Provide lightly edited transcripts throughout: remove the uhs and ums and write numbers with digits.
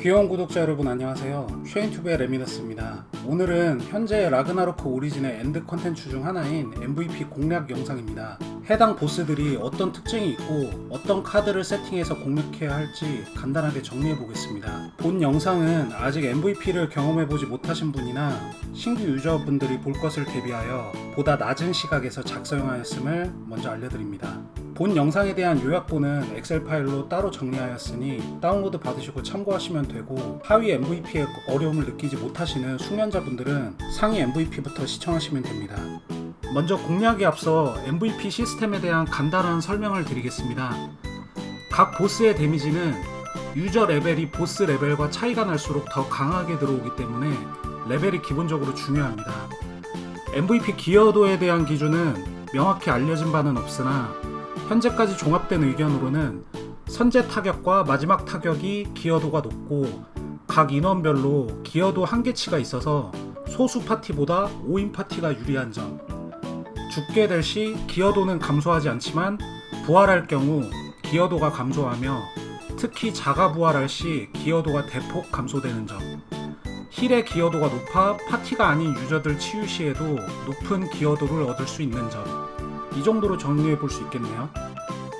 귀여운 구독자 여러분 안녕하세요. 쉐인튜브의 레미너스입니다. 오늘은 현재 라그나로크 오리진의 엔드 컨텐츠 중 하나인 MVP 공략 영상입니다. 해당 보스들이 어떤 특징이 있고 어떤 카드를 세팅해서 공략해야 할지 간단하게 정리해 보겠습니다. 본 영상은 아직 MVP를 경험해보지 못하신 분이나 신규 유저분들이 볼 것을 대비하여 보다 낮은 시각에서 작성하였음을 먼저 알려드립니다. 본 영상에 대한 요약본은 엑셀 파일로 따로 정리하였으니 다운로드 받으시고 참고하시면 되고, 하위 MVP에 어려움을 느끼지 못하시는 숙련자분들은 상위 MVP부터 시청하시면 됩니다. 먼저 공략에 앞서 MVP 시스템에 대한 간단한 설명을 드리겠습니다. 각 보스의 데미지는 유저 레벨이 보스 레벨과 차이가 날수록 더 강하게 들어오기 때문에 레벨이 기본적으로 중요합니다. MVP 기여도에 대한 기준은 명확히 알려진 바는 없으나 현재까지 종합된 의견으로는 선제 타격과 마지막 타격이 기여도가 높고 각 인원별로 기여도 한계치가 있어서 소수 파티보다 5인 파티가 유리한 점, 죽게 될 시 기여도는 감소하지 않지만 부활할 경우 기여도가 감소하며 특히 자가 부활할 시 기여도가 대폭 감소되는 점, 힐의 기여도가 높아 파티가 아닌 유저들 치유 시에도 높은 기여도를 얻을 수 있는 점, 이 정도로 정리해 볼 수 있겠네요.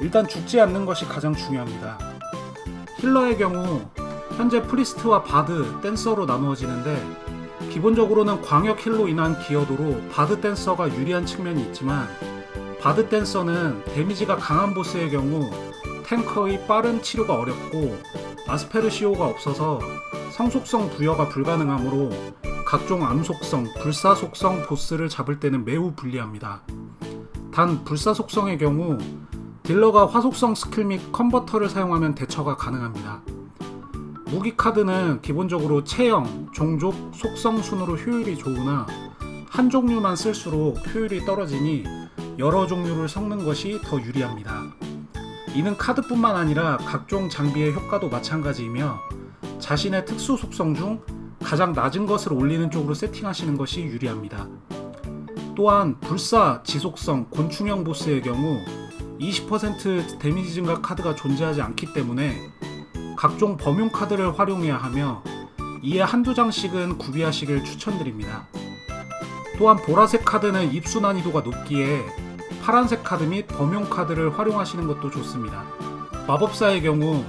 일단 죽지 않는 것이 가장 중요합니다. 힐러의 경우 현재 프리스트와 바드, 댄서로 나누어지는데 기본적으로는 광역 힐로 인한 기여도로 바드 댄서가 유리한 측면이 있지만, 바드 댄서는 데미지가 강한 보스의 경우 탱커의 빠른 치료가 어렵고 아스페르시오가 없어서 성속성 부여가 불가능하므로 각종 암속성, 불사속성 보스를 잡을 때는 매우 불리합니다. 단 불사속성의 경우 딜러가 화속성 스킬 및 컨버터를 사용하면 대처가 가능합니다. 무기 카드는 기본적으로 체형, 종족, 속성 순으로 효율이 좋으나 한 종류만 쓸수록 효율이 떨어지니 여러 종류를 섞는 것이 더 유리합니다. 이는 카드뿐만 아니라 각종 장비의 효과도 마찬가지이며 자신의 특수 속성 중 가장 낮은 것을 올리는 쪽으로 세팅하시는 것이 유리합니다. 또한 불사, 지속성, 곤충형 보스의 경우 20% 데미지 증가 카드가 존재하지 않기 때문에 각종 범용 카드를 활용해야 하며 이에 한두 장씩은 구비하시길 추천드립니다. 또한 보라색 카드는 입수 난이도가 높기에 파란색 카드 및 범용 카드를 활용하시는 것도 좋습니다. 마법사의 경우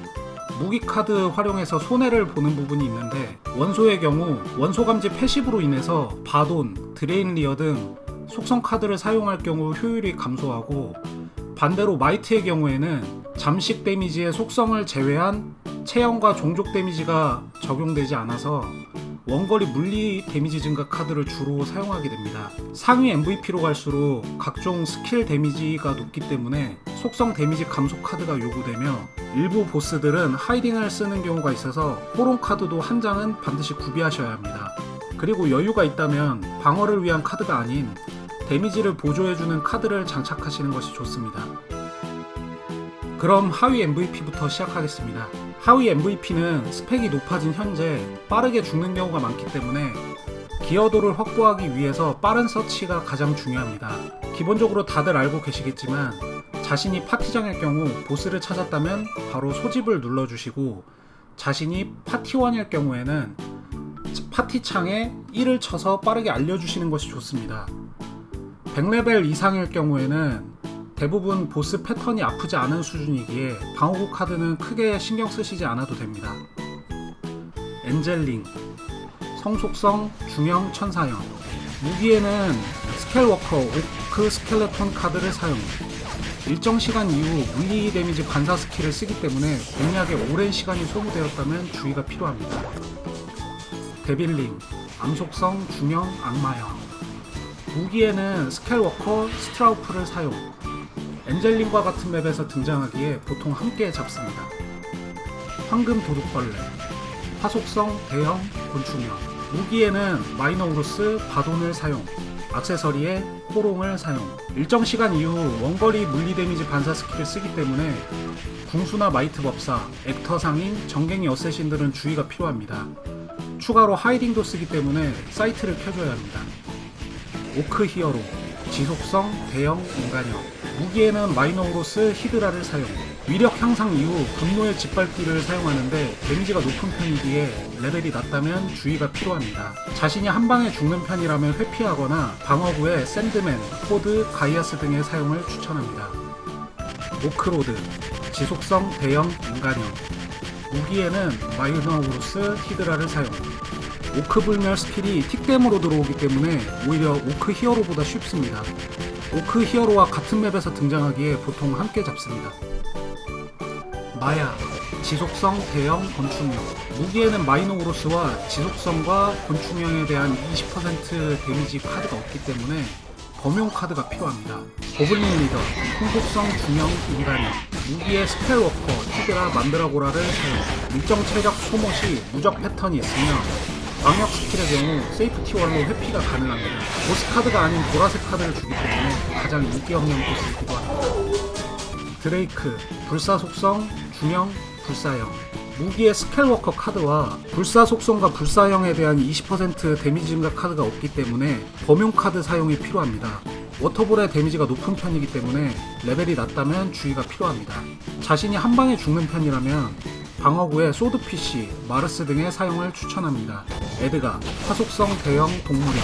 무기 카드 활용해서 손해를 보는 부분이 있는데, 원소의 경우 원소 감지 패시브로 인해서 바돈, 드레인 리어 등 속성 카드를 사용할 경우 효율이 감소하고, 반대로 마이트의 경우에는 잠식 데미지의 속성을 제외한 체형과 종족 데미지가 적용되지 않아서 원거리 물리 데미지 증가 카드를 주로 사용하게 됩니다. 상위 MVP로 갈수록 각종 스킬 데미지가 높기 때문에 속성 데미지 감소 카드가 요구되며, 일부 보스들은 하이딩을 쓰는 경우가 있어서 호론 카드도 한 장은 반드시 구비하셔야 합니다. 그리고 여유가 있다면 방어를 위한 카드가 아닌 데미지를 보조해주는 카드를 장착하시는 것이 좋습니다. 그럼 하위 MVP부터 시작하겠습니다. 하위 MVP는 스펙이 높아진 현재 빠르게 죽는 경우가 많기 때문에 기여도를 확보하기 위해서 빠른 서치가 가장 중요합니다. 기본적으로 다들 알고 계시겠지만 자신이 파티장일 경우 보스를 찾았다면 바로 소집을 눌러주시고, 자신이 파티원일 경우에는 파티창에 1을 쳐서 빠르게 알려주시는 것이 좋습니다. 100레벨 이상일 경우에는 대부분 보스 패턴이 아프지 않은 수준이기에 방어구 카드는 크게 신경 쓰시지 않아도 됩니다. 엔젤링, 성속성, 중형, 천사형. 무기에는 스켈워커, 오크 스켈레톤 카드를 사용. 일정 시간 이후 물리 데미지 반사 스킬을 쓰기 때문에 공략에 오랜 시간이 소모되었다면 주의가 필요합니다. 데빌링, 암속성, 중형, 악마형. 무기에는 스켈워커, 스트라우프를 사용. 엔젤링과 같은 맵에서 등장하기에 보통 함께 잡습니다. 황금 도둑벌레, 화속성, 대형, 곤충형. 무기에는 마이너우루스, 바돈을 사용. 액세서리에 호롱을 사용. 일정 시간 이후 원거리 물리 데미지 반사 스킬을 쓰기 때문에 궁수나 마이트 법사, 액터 상인, 정갱이 어쌔신들은 주의가 필요합니다. 추가로 하이딩도 쓰기 때문에 사이트를 켜줘야 합니다. 오크 히어로, 지속성, 대형, 인간형. 무기에는 마이너우로스, 히드라를 사용. 위력 향상 이후 분노의 짓밟기를 사용하는데 데미지가 높은 편이기에 레벨이 낮다면 주의가 필요합니다. 자신이 한 방에 죽는 편이라면 회피하거나 방어구에 샌드맨, 포드, 가이아스 등의 사용을 추천합니다. 오크로드, 지속성 대형 인간형. 무기에는 마이너우루스, 히드라를 사용. 오크 불멸 스킬이 틱댐으로 들어오기 때문에 오히려 오크 히어로보다 쉽습니다. 오크 히어로와 같은 맵에서 등장하기에 보통 함께 잡습니다. 마야, 지속성 대형 건축형. 무기에는 마이노우루스와 지속성과 건축형에 대한 20% 데미지 카드가 없기 때문에 범용 카드가 필요합니다. 고블린 리더, 풍속성 중형 인간형. 무기의 스펠워커, 히드라, 만드라고라를 사용. 일정 체력 소모 시 무적 패턴이 있으며 광역 스킬의 경우 세이프티월로 회피가 가능합니다. 보스 카드가 아닌 보라색 카드를 주기 때문에 가장 인기 없는 보스이기도 합니다. 드레이크, 불사 속성, 중형, 불사형. 무기의 스켈워커 카드와 불사 속성과 불사형에 대한 20% 데미지 증가 카드가 없기 때문에 범용 카드 사용이 필요합니다. 워터볼의 데미지가 높은 편이기 때문에 레벨이 낮다면 주의가 필요합니다. 자신이 한 방에 죽는 편이라면 방어구에 소드피쉬, 마르스 등의 사용을 추천합니다. 에드가, 화속성 대형 동물형.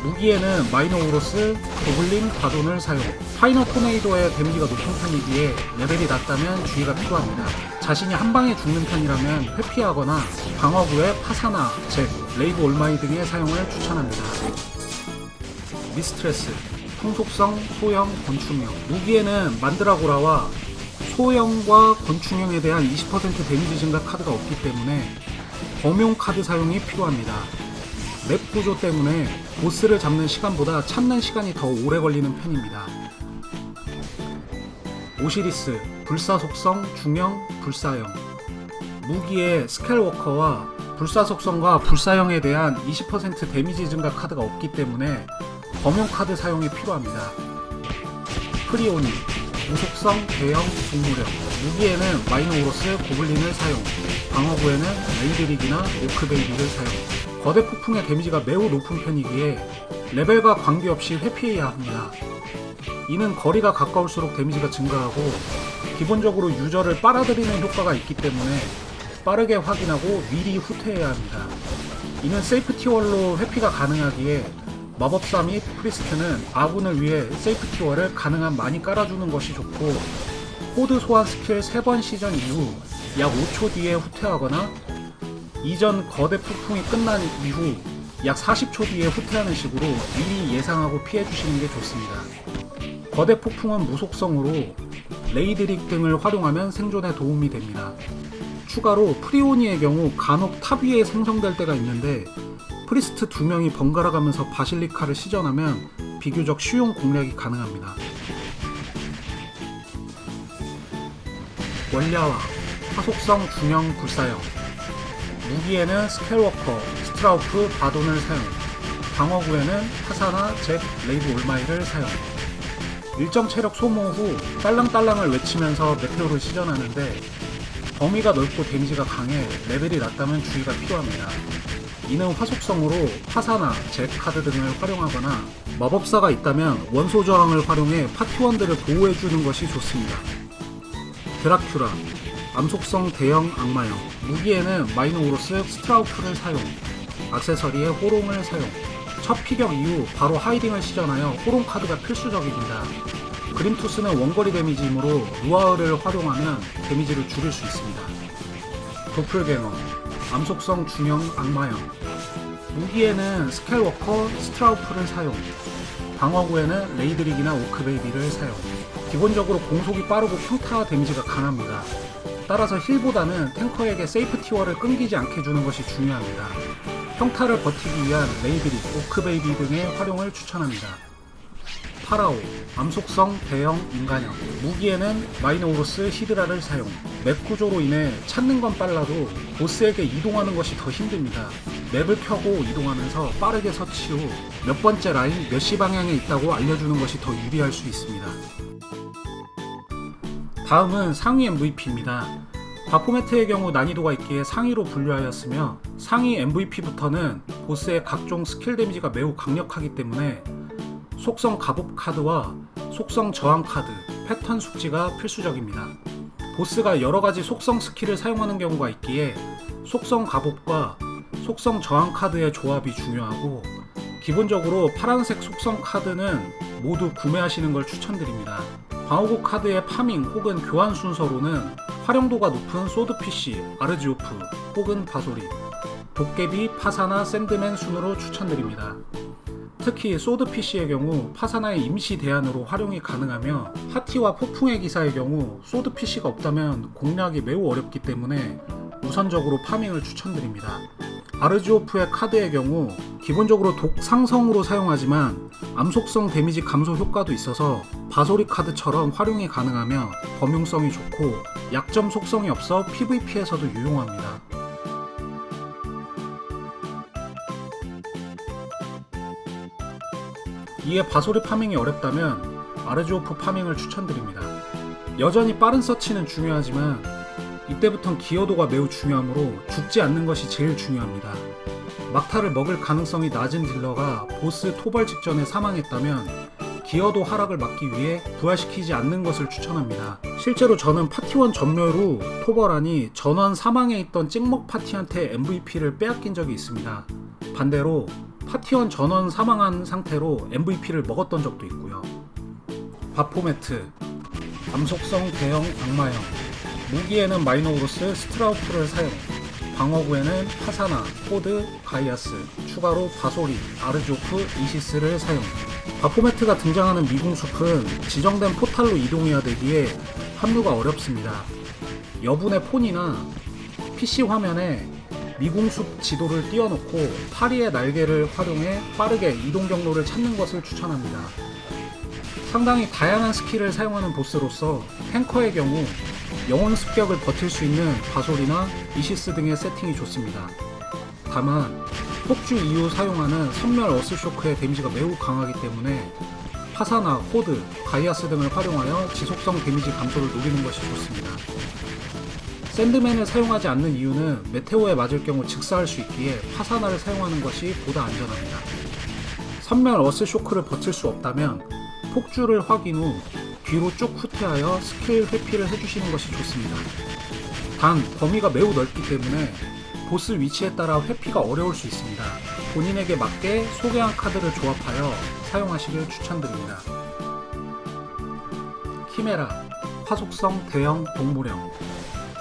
무기에는 마이노우로스, 고블린, 바돈을 사용. 파이너 토네이도의 데미지가 높은 편이기에 레벨이 낮다면 주의가 필요합니다. 자신이 한 방에 죽는 편이라면 회피하거나 방어구에 파사나, 잭, 레이브 올마이 등의 사용을 추천합니다. 미스트레스, 통속성, 소형, 건축형. 무기에는 만드라고라와 소형과 건축형에 대한 20% 데미지 증가 카드가 없기 때문에 범용 카드 사용이 필요합니다. 맵 구조 때문에 보스를 잡는 시간보다 찾는 시간이 더 오래 걸리는 편입니다. 오시리스, 불사 속성, 중형, 불사형. 무기의 스켈워커와 불사 속성과 불사형에 대한 20% 데미지 증가 카드가 없기 때문에 범용 카드 사용이 필요합니다. 프리오니, 무속성 대형 동물형. 무기에는 마이노우로스, 고블린을 사용. 방어구에는 레이드릭이나 오크베이비를 사용. 거대 폭풍의 데미지가 매우 높은 편이기에 레벨과 관계없이 회피해야 합니다. 이는 거리가 가까울수록 데미지가 증가하고 기본적으로 유저를 빨아들이는 효과가 있기 때문에 빠르게 확인하고 미리 후퇴해야 합니다. 이는 세이프티월로 회피가 가능하기에 마법사 및 프리스트는 아군을 위해 세이프티월을 가능한 많이 깔아주는 것이 좋고, 코드 소환 스킬 3번 시전 이후 약 5초 뒤에 후퇴하거나 이전 거대 폭풍이 끝난 이후 약 40초 뒤에 후퇴하는 식으로 미리 예상하고 피해주시는 게 좋습니다. 거대 폭풍은 무속성으로 레이드릭 등을 활용하면 생존에 도움이 됩니다. 추가로 프리오니의 경우 간혹 탑 위에 생성될 때가 있는데 프리스트 2명이 번갈아 가면서 바실리카를 시전하면 비교적 쉬운 공략이 가능합니다. 원랴와 화속성 중형 불사형. 무기에는 스켈워커, 스트라우프, 바돈을 사용. 방어구에는 파사나, 잭, 레이브 올마이를 사용. 일정 체력 소모 후 딸랑딸랑을 외치면서 메테오를 시전하는데 범위가 넓고 데미지가 강해 레벨이 낮다면 주의가 필요합니다. 이는 화속성으로 파사나, 잭 카드 등을 활용하거나 마법사가 있다면 원소 저항을 활용해 파티원들을 보호해주는 것이 좋습니다. 드라큘라, 암속성 대형 악마형. 무기에는 마이노우로스, 스트라우프를 사용. 액세서리에 호롱을 사용. 첫 피격 이후 바로 하이딩을 시전하여 호롱 카드가 필수적입니다. 그림투스는 원거리 데미지이므로 루아흐를 활용하면 데미지를 줄일 수 있습니다. 도플갱어, 암속성 중형 악마형. 무기에는 스켈워커, 스트라우프를 사용. 방어구에는 레이드릭이나 오크베이비를 사용. 기본적으로 공속이 빠르고 평타 데미지가 강합니다. 따라서 힐보다는 탱커에게 세이프티월을 끊기지 않게 주는 것이 중요합니다. 평타를 버티기 위한 레이드릭, 오크베이비 등의 활용을 추천합니다. 파라오, 암속성 대형 인간형. 무기에는 마이노우로스, 히드라를 사용. 맵 구조로 인해 찾는 건 빨라도 보스에게 이동하는 것이 더 힘듭니다. 맵을 켜고 이동하면서 빠르게 서치 후 몇 번째 라인 몇 시 방향에 있다고 알려주는 것이 더 유리할 수 있습니다. 다음은 상위 MVP입니다. 바포메트의 경우 난이도가 있기에 상위로 분류하였으며 상위 MVP부터는 보스의 각종 스킬 데미지가 매우 강력하기 때문에 속성 갑옷 카드와 속성 저항 카드, 패턴 숙지가 필수적입니다. 보스가 여러가지 속성 스킬을 사용하는 경우가 있기에 속성 갑옷과 속성 저항 카드의 조합이 중요하고, 기본적으로 파란색 속성 카드는 모두 구매하시는 걸 추천드립니다. 방어구 카드의 파밍 혹은 교환 순서로는 활용도가 높은 소드피쉬, 아르지오프 혹은 바소리, 도깨비, 파사나, 샌드맨 순으로 추천드립니다. 특히 소드피쉬의 경우 파사나의 임시 대안으로 활용이 가능하며, 하티와 폭풍의 기사의 경우 소드피쉬가 없다면 공략이 매우 어렵기 때문에 우선적으로 파밍을 추천드립니다. 아르지오프의 카드의 경우 기본적으로 독 상성으로 사용하지만 암속성 데미지 감소 효과도 있어서 바소리 카드처럼 활용이 가능하며 범용성이 좋고, 약점 속성이 없어 PVP에서도 유용합니다. 이에 바소리 파밍이 어렵다면 아르지오프 파밍을 추천드립니다. 여전히 빠른 서치는 중요하지만 이때부턴 기여도가 매우 중요하므로 죽지 않는 것이 제일 중요합니다. 막타를 먹을 가능성이 낮은 딜러가 보스 토벌 직전에 사망했다면 기여도 하락을 막기 위해 부활시키지 않는 것을 추천합니다. 실제로 저는 파티원 전멸 후 토벌하니 전원 사망에 있던 찍먹 파티한테 MVP를 빼앗긴 적이 있습니다. 반대로 파티원 전원 사망한 상태로 MVP를 먹었던 적도 있고요. 바포매트, 암속성 대형 악마형, 무기에는 마이노우루스, 스트라우프를 사용, 방어구에는 파사나, 호드, 가이아스, 추가로 바소리, 아르지오프, 이시스를 사용. 바포매트가 등장하는 미궁숲은 지정된 포탈로 이동해야 되기에 합류가 어렵습니다. 여분의 폰이나 PC 화면에 미궁숲 지도를 띄워놓고 파리의 날개를 활용해 빠르게 이동 경로를 찾는 것을 추천합니다. 상당히 다양한 스킬을 사용하는 보스로서 탱커의 경우 영혼 습격을 버틸 수 있는 바솔이나 이시스 등의 세팅이 좋습니다. 다만 폭주 이후 사용하는 선멸 어스쇼크의 데미지가 매우 강하기 때문에 파사나, 호드, 가이아스 등을 활용하여 지속성 데미지 감소를 노리는 것이 좋습니다. 샌드맨을 사용하지 않는 이유는 메테오에 맞을 경우 즉사할 수 있기에 파사나를 사용하는 것이 보다 안전합니다. 선멸 어스쇼크를 버틸 수 없다면 폭주를 확인 후 뒤로 쭉 후퇴하여 스킬 회피를 해주시는 것이 좋습니다. 단 범위가 매우 넓기 때문에 보스 위치에 따라 회피가 어려울 수 있습니다. 본인에게 맞게 소개한 카드를 조합하여 사용하시길 추천드립니다. 키메라, 화속성 대형 동물형,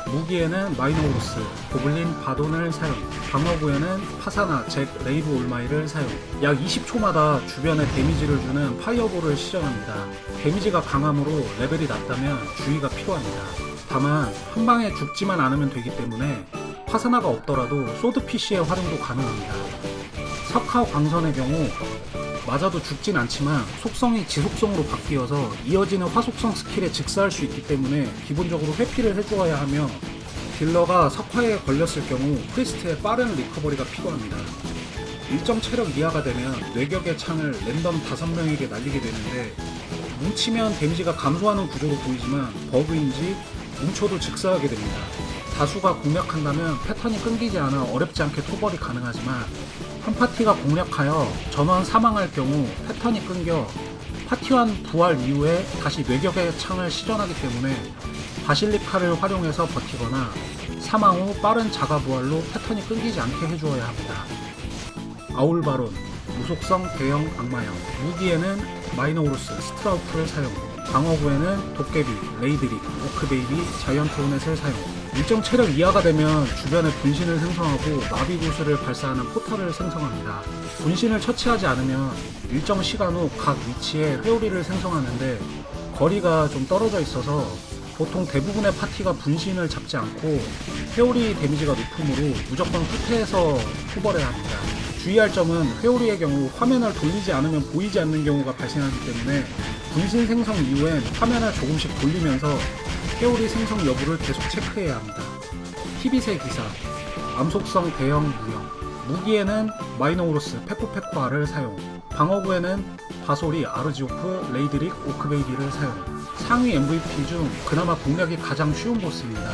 무기에는 마이노우루스, 고블린 바돈을 사용, 방어구에는 파사나, 잭, 레이브 올마이를 사용. 약 20초마다 주변에 데미지를 주는 파이어볼을 시전합니다. 데미지가 강함으로 레벨이 낮다면 주의가 필요합니다. 다만 한방에 죽지만 않으면 되기 때문에 파사나가 없더라도 소드피쉬의 활용도 가능합니다. 석화 광선의 경우 맞아도 죽진 않지만 속성이 지속성으로 바뀌어서 이어지는 화속성 스킬에 즉사할 수 있기 때문에 기본적으로 회피를 해주어야 하며, 딜러가 석화에 걸렸을 경우 프리스트의 빠른 리커버리가 필요합니다. 일정 체력 이하가 되면 뇌격의 창을 랜덤 5명에게 날리게 되는데, 뭉치면 데미지가 감소하는 구조로 보이지만 버그인지 뭉쳐도 즉사하게 됩니다. 다수가 공략한다면 패턴이 끊기지 않아 어렵지 않게 토벌이 가능하지만, 한 파티가 공략하여 전원 사망할 경우 패턴이 끊겨 파티원 부활 이후에 다시 뇌격의 창을 시전하기 때문에 바실리카를 활용해서 버티거나 사망 후 빠른 자가 부활로 패턴이 끊기지 않게 해주어야 합니다. 아울바론, 무속성 대형 악마형, 무기에는 마이노우루스, 스트라우프를 사용, 방어구에는 도깨비, 레이드릭, 오크베이비, 자이언트 호넷을 사용. 일정 체력 이하가 되면 주변에 분신을 생성하고 나비 구슬을 발사하는 포탈을 생성합니다. 분신을 처치하지 않으면 일정 시간 후 각 위치에 회오리를 생성하는데 거리가 좀 떨어져 있어서 보통 대부분의 파티가 분신을 잡지 않고 회오리 데미지가 높으므로 무조건 후퇴해서 토벌해야 합니다. 주의할 점은 회오리의 경우 화면을 돌리지 않으면 보이지 않는 경우가 발생하기 때문에 분신 생성 이후엔 화면을 조금씩 돌리면서 회오리 생성 여부를 계속 체크해야 합니다. 티빗의 기사, 암속성 대형 무형, 무기에는 마이노우루스, 페코페코아를 사용, 방어구에는 바소리, 아르지오프, 레이드릭, 오크베이비를 사용. 상위 MVP 중 그나마 공략이 가장 쉬운 보스입니다.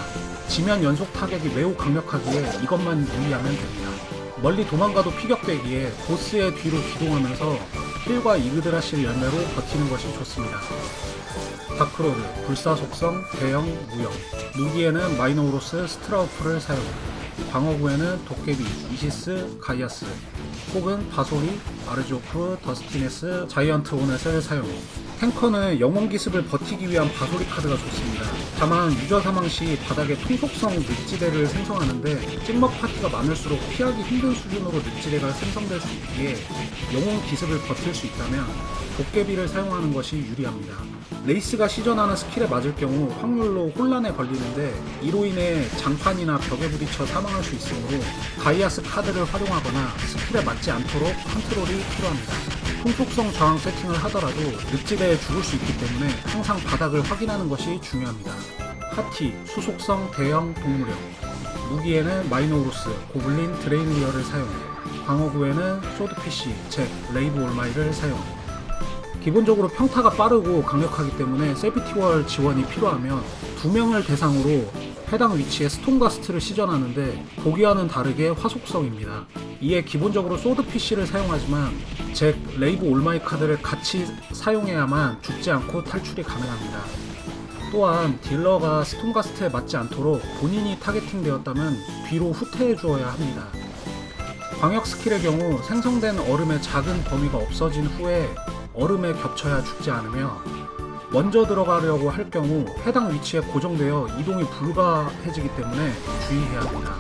지면 연속 타격이 매우 강력하기에 이것만 유의하면 됩니다. 멀리 도망가도 피격되기에 보스의 뒤로 기동하면서 힐과 이그드라실 열매로 버티는 것이 좋습니다. 다크로드, 불사 속성, 대형 무형, 무기에는 마이노우로스 스트라우프를 사용, 방어구에는 도깨비, 이시스, 가이아스, 혹은 바소리, 아르조프, 더스티네스, 자이언트 호넷을 사용. 탱커는 영웅 기습을 버티기 위한 바소리 카드가 좋습니다. 다만 유저 사망 시 바닥에 통속성 늪지대를 생성하는데 찍먹 파티가 많을수록 피하기 힘든 수준으로 늪지대가 생성될 수 있기에 영웅 기습을 버틸 수 있다면 도깨비를 사용하는 것이 유리합니다. 레이스가 시전하는 스킬에 맞을 경우 확률로 혼란에 걸리는데 이로 인해 장판이나 벽에 부딪혀 사망할 수 있으므로 가이아스 카드를 활용하거나 스킬에 맞지 않도록 컨트롤이 필요합니다. 통속성 저항 세팅을 하더라도 늪지대에 죽을 수 있기 때문에 항상 바닥을 확인하는 것이 중요합니다. 하티, 수속성 대형 동물형. 무기에는 마이노우루스, 고블린, 드레인리어를 사용, 방어구에는 소드피쉬, 잭, 레이브 올마이를 사용. 기본적으로 평타가 빠르고 강력하기 때문에 세비티월 지원이 필요하며 2명을 대상으로 해당 위치에 스톤가스트를 시전하는데 보기와는 다르게 화속성입니다. 이에 기본적으로 소드피쉬를 사용하지만 잭, 레이브 올마이 카드를 같이 사용해야만 죽지 않고 탈출이 가능합니다. 또한 딜러가 스톤가스트에 맞지 않도록 본인이 타겟팅 되었다면 뒤로 후퇴해 주어야 합니다. 광역 스킬의 경우 생성된 얼음의 작은 범위가 없어진 후에 얼음에 겹쳐야 죽지 않으며 먼저 들어가려고 할 경우 해당 위치에 고정되어 이동이 불가해지기 때문에 주의해야 합니다.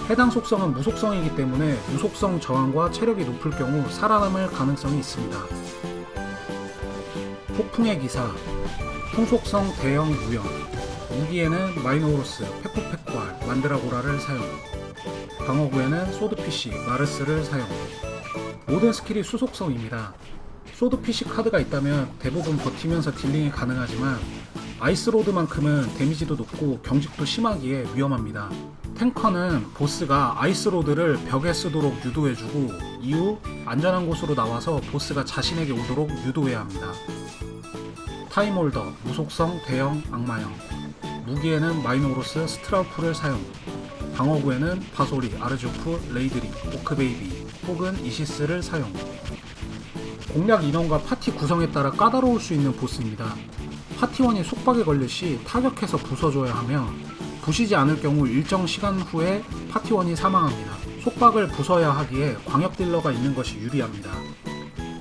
해당 속성은 무속성이기 때문에 무속성 저항과 체력이 높을 경우 살아남을 가능성이 있습니다. 폭풍의 기사, 풍속성 대형 무형. 무기에는 마이노우로스, 페코페코알, 만드라고라를 사용, 방어구에는 소드피쉬, 마르스를 사용. 모든 스킬이 수속성입니다. 소드피쉬 카드가 있다면 대부분 버티면서 딜링이 가능하지만 아이스로드만큼은 데미지도 높고 경직도 심하기에 위험합니다. 탱커는 보스가 아이스로드를 벽에 쓰도록 유도해주고 이후 안전한 곳으로 나와서 보스가 자신에게 오도록 유도해야 합니다. 타임홀더, 무속성 대형 악마형. 무기에는 마이노우로스 스트라우프를 사용, 방어구에는 바소리, 아르조프, 레이드리, 오크베이비 혹은 이시스를 사용. 공략 인원과 파티 구성에 따라 까다로울 수 있는 보스입니다. 파티원이 속박에 걸릴 시 타격해서 부숴줘야 하며 부시지 않을 경우 일정 시간 후에 파티원이 사망합니다. 속박을 부숴야 하기에 광역 딜러가 있는 것이 유리합니다.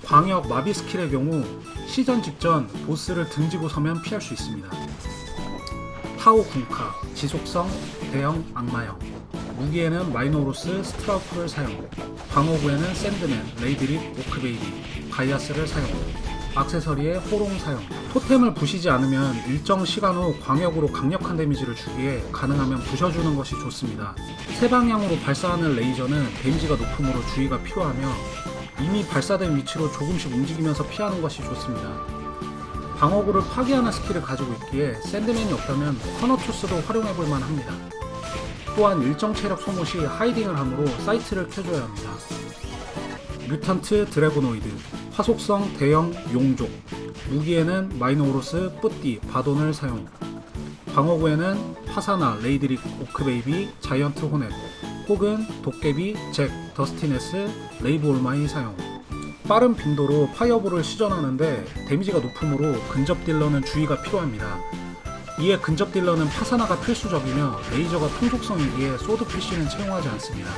광역 마비 스킬의 경우 시전 직전 보스를 등지고 서면 피할 수 있습니다. 타오 군카, 지속성 대형 악마형. 무기에는 마이노우로스 스트라우프를 사용, 방어구에는 샌드맨, 레이드릿, 오크베이비, 가이아스를 사용, 액세서리에 호롱 사용. 토템을 부시지 않으면 일정 시간 후 광역으로 강력한 데미지를 주기에 가능하면 부셔주는 것이 좋습니다. 세 방향으로 발사하는 레이저는 데미지가 높으므로 주의가 필요하며 이미 발사된 위치로 조금씩 움직이면서 피하는 것이 좋습니다. 방어구를 파괴하는 스킬을 가지고 있기에 샌드맨이 없다면 커너투스도 활용해볼만 합니다. 또한 일정 체력 소모 시 하이딩을 하므로 사이트를 켜줘야 합니다. 뮤턴트 드래고노이드, 화속성 대형 용족. 무기에는 마이노우로스, 뿌띠, 바돈을 사용, 방어구에는 파사나, 레이드릭, 오크베이비, 자이언트 호넷 혹은 도깨비, 잭, 더스티네스, 레이브 올마이 사용. 빠른 빈도로 파이어볼을 시전하는데 데미지가 높으므로 근접 딜러는 주의가 필요합니다. 이에 근접 딜러는 파사나가 필수적이며 레이저가 풍속성이기에 소드피쉬는 채용하지 않습니다.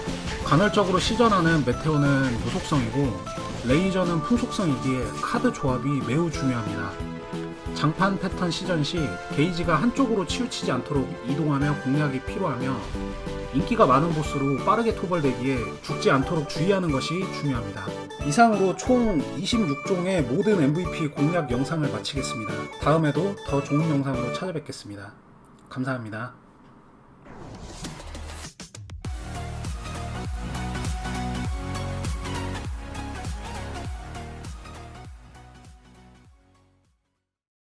간헐적으로 시전하는 메테오는 무속성이고 레이저는 풍속성이기에 카드 조합이 매우 중요합니다. 장판 패턴 시전 시 게이지가 한쪽으로 치우치지 않도록 이동하며 공략이 필요하며 인기가 많은 보스로 빠르게 토벌되기에 죽지 않도록 주의하는 것이 중요합니다. 이상으로 총 26종의 모든 MVP 공략 영상을 마치겠습니다. 다음에도 더 좋은 영상으로 찾아뵙겠습니다. 감사합니다.